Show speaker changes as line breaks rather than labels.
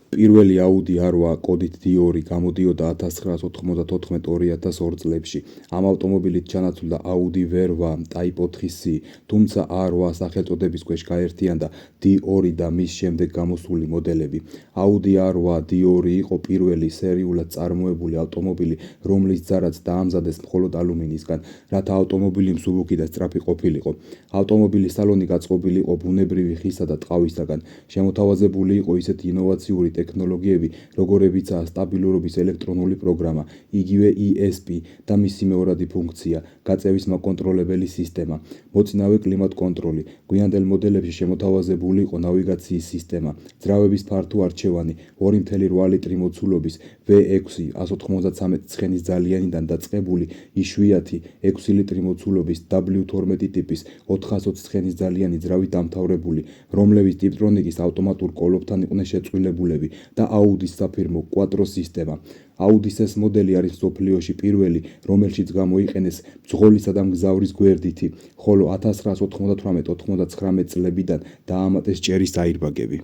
პირველი Audi R8 კოდით D2 გამოდიოდა 1994-2002 წლებში. ამ ავტომობილით ჩანაცვლდა Audi Verva Type 4C, თუმცა R8 სახელწოდების ქვეშ გაერთიანდა D2 და მის შემდეგ გამოსული მოდელები. Audi R8 D2 იყო პირველი სერიულად წარმოებული ავტომობილი, რომლის ძარაც დაამზადეს მხოლოდ ალუმინისგან, რათა ავტომობილი მსუბუქი და სწრაფი ყოფილიყო. ავტომობილის სალონი გაწყობილი იყო ბუნებრივი ხისა და ტყავისაგან. შემოთავაზებული იყო ისეთი ინოვაციური ტექნოლოგიები, როგორებიცაა სტაბილურობის ელექტრონული პროგრამა, იგივე ESP და მისი მეორადი ფუნქცია, გაწევის მაკონტროლებელი სისტემა, მოწინავე კლიმატ კონტროლი. გვიანდელ მოდელებში შემოთავაზებული იყო ნავიგაციის სისტემა, ძრავების ფართო არჩევანი, 2,8 ლიტრი მოცულობის V6 193 ცხენის ძალიანიდან დაწყებული იშვიათი 6 ლიტრი მოცულობის W12 ტიპის 420 ცხენის ძალიანი ძრავით დამთავრებული, რომლების ტიპტრონიკის ავტომატურ კოლოფთან იყვნენ შეწყვილებულები და Audi-s საფირმო Quattro სისტემა. Audi-s ეს მოდელი არის მსოფლიოში პირველი, რომელშიც გამოიყენეს ბრძღოლისა და მგზავრის გვერდითი, ხოლო 1998-99 წლებიდან დაამატეს ჭერის აირბაგები.